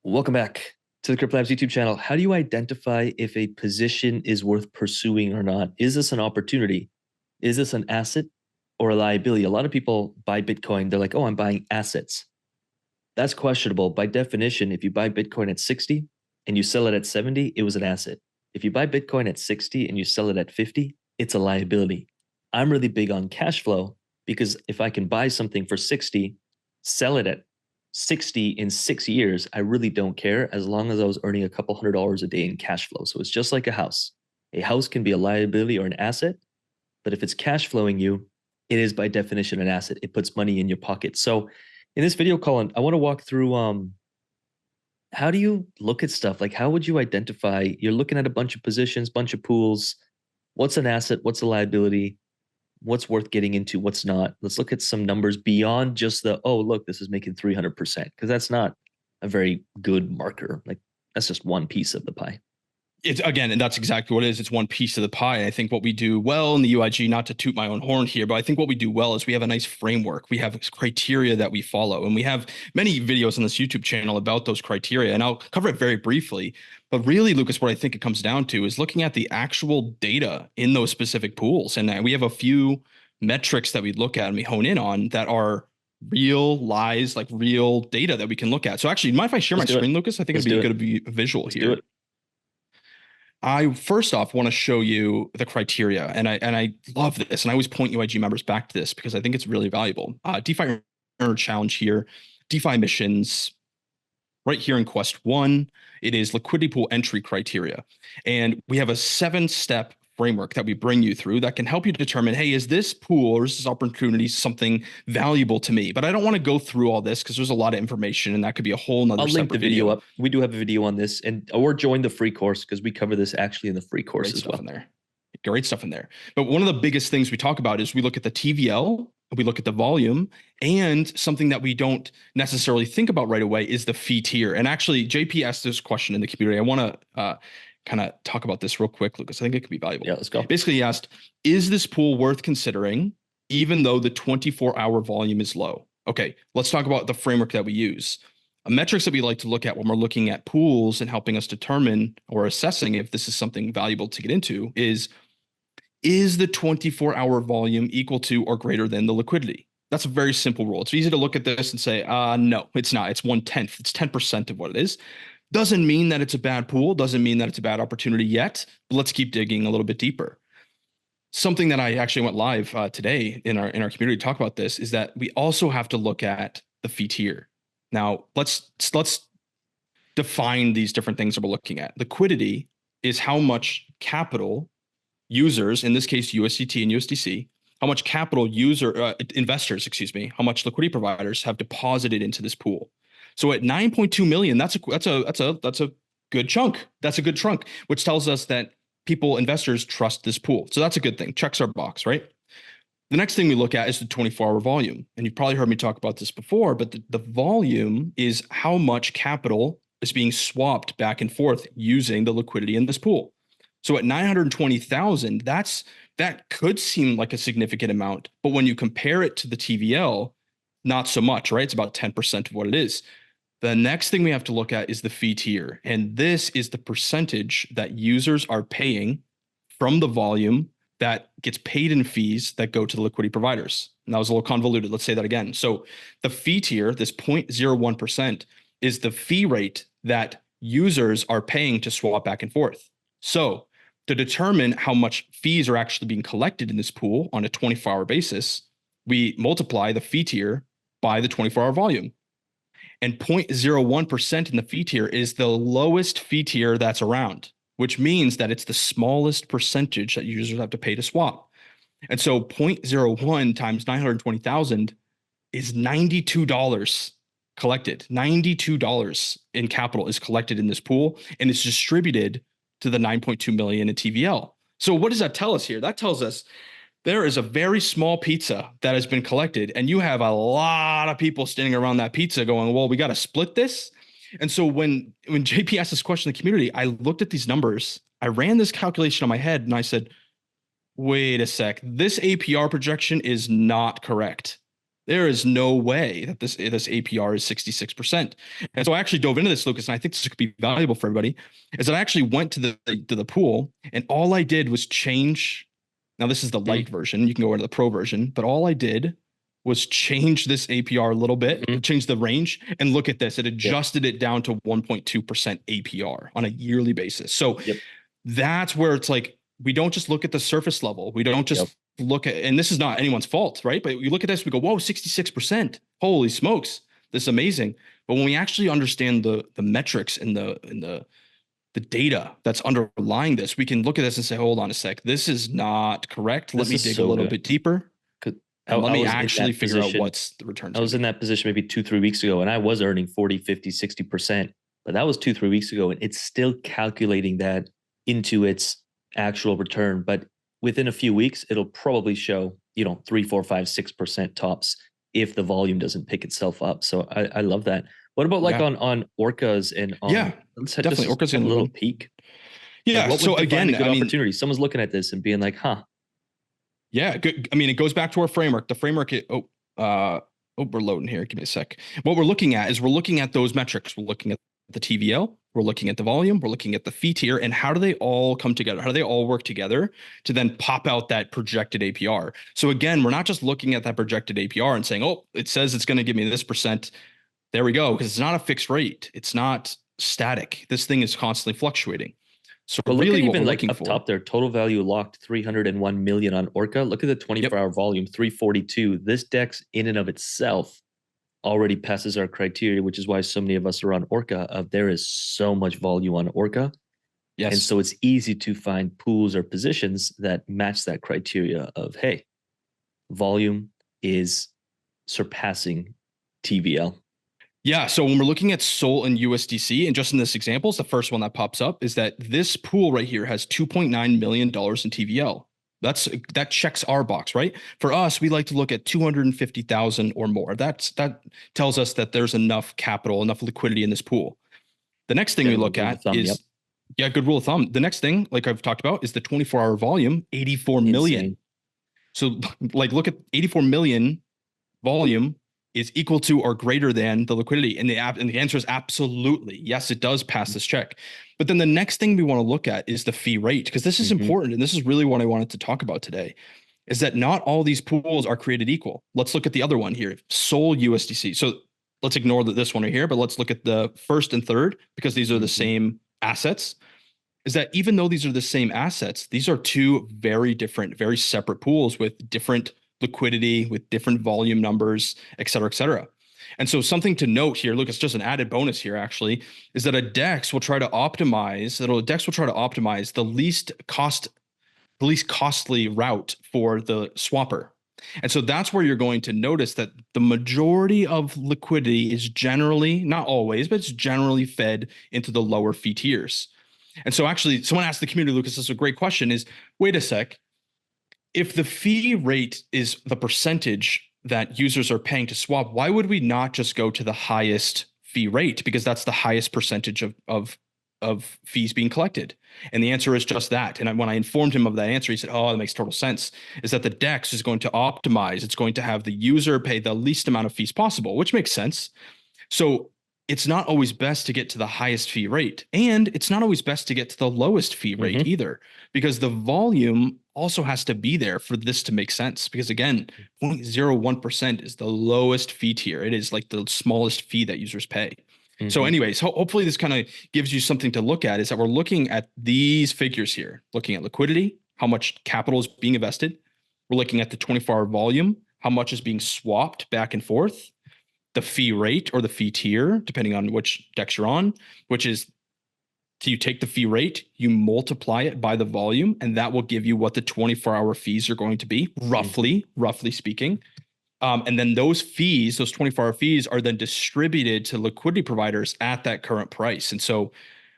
Welcome back to the CryptoLabs YouTube channel. How do you identify if a position is worth pursuing or not? Is this an opportunity? Is this an asset or a liability? A lot of people buy Bitcoin. They're like, oh, I'm buying assets. That's questionable. By definition, if you buy Bitcoin at 60 and you sell it at 70, it was an asset. If you buy Bitcoin at 60 and you sell it at 50, it's a liability. I'm really big on cash flow because if I can buy something for 60, sell it at 60 in 6 years, I really don't care as long as I was earning a couple $100 a day in cash flow. So it's just like a house. A house can be a liability or an asset, but if it's cash flowing you, it is by definition an asset. It puts money in your pocket. So in this video, Colin, I want to walk through how do you look at stuff? Like how would you identify, you're looking at a bunch of positions, bunch of pools, what's an asset, what's a liability, what's worth getting into, what's not. Let's look at some numbers beyond just the, oh, look, this is making 300%, because that's not a very good marker. Like that's just one piece of the pie. It's again, and that's exactly what it is. It's one piece of the pie. I think what we do well in the UIG, not to toot my own horn here, but I think what we do well is we have a nice framework. We have criteria that we follow, and we have many videos on this YouTube channel about those criteria, and I'll cover it very briefly. But really, Lucas, what I think it comes down to is looking at the actual data in those specific pools. And we have a few metrics that we look at and we hone in on that are real lies, like real data that we can look at. So actually, mind if I share my screen, Lucas? I think it'd be good to be visual here. I first off want to show you the criteria, and I love this, and I always point UIG members back to this because I think it's really valuable. DeFi challenge here, DeFi missions, right here in Quest 1, it is liquidity pool entry criteria, and we have a 7-step framework that we bring you through that can help you determine, hey, is this pool or is this opportunity something valuable to me? But I don't want to go through all this because there's a lot of information and that could be a whole nother. I'll link the video up. We do have a video on this, and or join the free course because we cover this actually in the free course as well. In there. Great stuff in there. But one of the biggest things we talk about is we look at the TVL, we look at the volume, and something that we don't necessarily think about right away is the fee tier. And actually, JP asked this question in the community. I want to kind of talk about this real quick, Lucas. I think it could be valuable. Yeah, let's go. Basically, he asked, is this pool worth considering even though the 24-hour volume is low? Okay, let's talk about the framework that we use. Metrics that we like to look at when we're looking at pools and helping us determine or assessing if this is something valuable to get into is the 24-hour volume equal to or greater than the liquidity? That's a very simple rule. It's easy to look at this and say, no, it's not. It's 1/10. It's 10% of what it is. Doesn't mean that it's a bad pool. Doesn't mean that it's a bad opportunity yet. But let's keep digging a little bit deeper. Something that I actually went live today in our community to talk about this is that we also have to look at the fee tier. Now, let's define these different things that we're looking at. Liquidity is how much capital users, in this case USDT and USDC, how much capital investors, how much liquidity providers have deposited into this pool. So at 9.2 million, that's a good chunk. That's a good chunk, which tells us that investors trust this pool. So that's a good thing. Checks our box, right? The next thing we look at is the 24-hour volume. And you've probably heard me talk about this before, but the volume is how much capital is being swapped back and forth using the liquidity in this pool. So at 920,000, that could seem like a significant amount, but when you compare it to the TVL, not so much, right? It's about 10% of what it is. The next thing we have to look at is the fee tier. And this is the percentage that users are paying from the volume that gets paid in fees that go to the liquidity providers. And that was a little convoluted. Let's say that again. So the fee tier, this 0.01%, is the fee rate that users are paying to swap back and forth. So to determine how much fees are actually being collected in this pool on a 24-hour basis, we multiply the fee tier by the 24-hour volume. And 0.01% in the fee tier is the lowest fee tier that's around, which means that it's the smallest percentage that users have to pay to swap. And so 0.01 times 920,000 is $92 collected. $92 in capital is collected in this pool, and it's distributed to the 9.2 million in TVL. So what does that tell us here? That tells us there is a very small pizza that has been collected, and you have a lot of people standing around that pizza going, well, we got to split this. And so when JP asked this question in the community, I looked at these numbers, I ran this calculation on my head, and I said, wait a sec, this APR projection is not correct. There is no way that this APR is 66%. And so I actually dove into this, Lucas, and I think this could be valuable for everybody, is that I actually went to the pool, and all I did was change. Now, this is the light version. You can go into the pro version, but all I did was change this APR a little bit, change the range, and look at this. It adjusted it down to 1.2% APR on a yearly basis. So that's where it's like, we don't just look at the surface level. We don't just look at, and this is not anyone's fault, right? But you look at this, we go, whoa, 66%. Holy smokes. This is amazing. But when we actually understand the metrics and the data that's underlying this, we can look at this and say, hold on a sec, this is not correct. Let me dig a little bit deeper. And let me actually figure out what's the return. I was in that position maybe 2-3 weeks ago, and I was earning 40, 50, 60%. But that was 2-3 weeks ago, and it's still calculating that into its actual return. But within a few weeks, it'll probably show, 3, 4, 5, 6% tops if the volume doesn't pick itself up. So I love that. What about on orcas and on, let's definitely orcas in a little peek. Yeah. Like, so again, opportunity. Someone's looking at this and being like, huh. Yeah, good. I mean, it goes back to our framework. The framework, we're loading here. Give me a sec. What we're looking at is we're looking at those metrics. We're looking at the TVL, we're looking at the volume, we're looking at the fee tier, and how do they all come together? How do they all work together to then pop out that projected APR? So again, we're not just looking at that projected APR and saying, oh, it says it's going to give me this percent. There we go. Because it's not a fixed rate. It's not static. This thing is constantly fluctuating. So but really look at what even we're like looking up for, top there, total value locked 301 million on Orca. Look at the 24-hour volume, 342. This DEX in and of itself already passes our criteria, which is why so many of us are on Orca. There is so much volume on Orca. Yes. And so it's easy to find pools or positions that match that criteria of, hey, volume is surpassing TVL. Yeah. So when we're looking at SOL and USDC, and just in this example, it's the first one that pops up, is that this pool right here has $2.9 million in TVL. That checks our box, right? For us, we like to look at 250,000 or more. That tells us that there's enough capital, enough liquidity in this pool. The next thing we look at is, good rule of thumb. The next thing, like I've talked about, is the 24-hour volume, 84 million. So like, look at 84 million volume is equal to or greater than the liquidity. And the answer is absolutely. Yes, it does pass this check. But then the next thing we want to look at is the fee rate, because this is important. And this is really what I wanted to talk about today, is that not all these pools are created equal. Let's look at the other one here, SOL USDC. So let's ignore this one right here, but let's look at the first and third, because these are the same assets. Is that even though these are the same assets, these are two very different, very separate pools with different liquidity, with different volume numbers, et cetera, et cetera. And so something to note here, look, it's just an added bonus here actually, is that a DEX will try to optimize, the least costly route for the swapper. And so that's where you're going to notice that the majority of liquidity is generally, not always, but it's generally fed into the lower fee tiers. And so actually someone asked the community, Lucas, this is a great question, is wait a sec, if the fee rate is the percentage that users are paying to swap, why would we not just go to the highest fee rate? Because that's the highest percentage of fees being collected. And the answer is just that. And when I informed him of that answer, he said, oh, that makes total sense, is that the DEX is going to optimize. It's going to have the user pay the least amount of fees possible, which makes sense. So it's not always best to get to the highest fee rate, and it's not always best to get to the lowest fee rate either, because the volume also has to be there for this to make sense. Because again, 0.01% is the lowest fee tier. It is like the smallest fee that users pay. So anyways, hopefully this kind of gives you something to look at, is that we're looking at these figures here, looking at liquidity, how much capital is being invested. We're looking at the 24-hour volume, how much is being swapped back and forth, the fee rate or the fee tier, depending on which DEX you're on, which is, so you take the fee rate, you multiply it by the volume, and that will give you what the 24-hour fees are going to be, roughly speaking. And then those fees, those 24-hour fees, are then distributed to liquidity providers at that current price. And so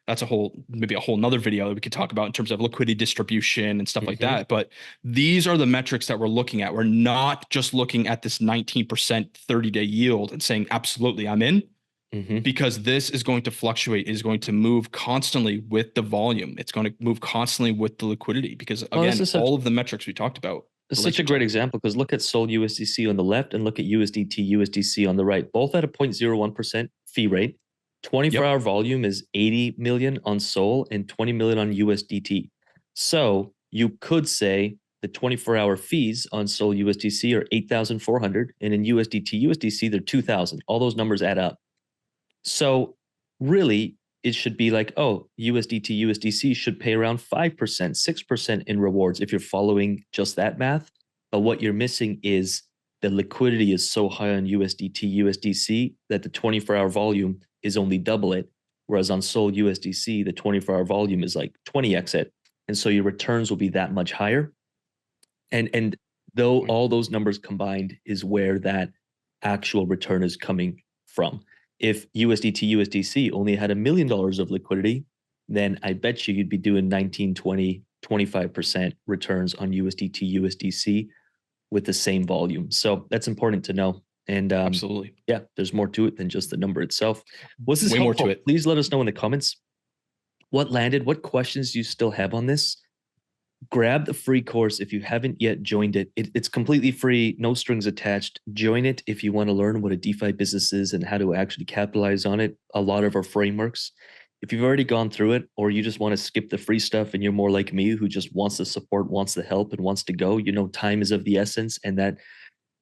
that's maybe a whole nother video that we could talk about in terms of liquidity distribution and stuff like that. But these are the metrics that we're looking at. We're not just looking at this 19% 30-day yield and saying, absolutely, I'm in, because this is going to fluctuate, is going to move constantly with the volume. It's going to move constantly with the liquidity, because again, all of the metrics we talked about. It's I'll let such a you great talk. example because look at Sol USDC on the left and look at USDT USDC on the right, both at a 0.01% fee rate. 24-hour Yep. volume is 80 million on Sol and 20 million on USDT. So you could say the 24-hour fees on Sol USDC are 8,400 and in USDT USDC they're 2,000. All those numbers add up. So really, it should be like, oh, USDT, USDC should pay around 5%, 6% in rewards if you're following just that math. But what you're missing is the liquidity is so high on USDT, USDC that the 24-hour volume is only double it. Whereas on Sol USDC, the 24-hour volume is like 20x it. And so your returns will be that much higher. And though all those numbers combined is where that actual return is coming from. If USDT USDC only had $1 million of liquidity, then I bet you'd be doing 19, 20, 25% returns on USDT USDC with the same volume. So that's important to know. And Absolutely. yeah, there's more to it than just the number itself. Was this Way more to helpful? it. Please let us know in the comments what landed, what questions do you still have on this? Grab the free course if you haven't yet joined it. It's completely free, no strings attached. Join it if you want to learn what a DeFi business is and how to actually capitalize on it. A lot of our frameworks. If you've already gone through it, or you just want to skip the free stuff and you're more like me who just wants the support, wants the help, and wants to go, you know, time is of the essence and that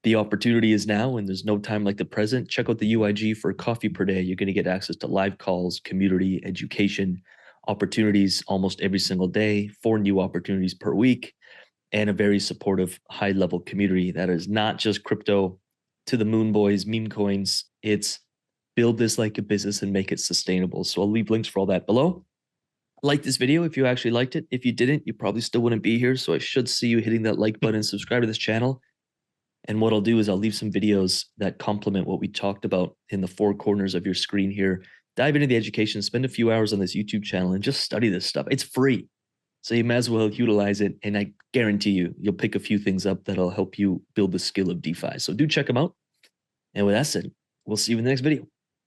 the opportunity is now and there's no time like the present. Check out the UIG for a coffee per day. You're going to get access to live calls, community, education, opportunities almost every single day, 4 new opportunities per week, and a very supportive high level community that is not just crypto to the moon boys, meme coins. It's build this like a business and make it sustainable. So I'll leave links for all that below. Like this video if you actually liked it. If you didn't, you probably still wouldn't be here. So I should see you hitting that like button, subscribe to this channel. And what I'll do is I'll leave some videos that complement what we talked about in the 4 corners of your screen here. Dive into the education, spend a few hours on this YouTube channel and just study this stuff. It's free. So you might as well utilize it. And I guarantee you, you'll pick a few things up that'll help you build the skill of DeFi. So do check them out. And with that said, we'll see you in the next video.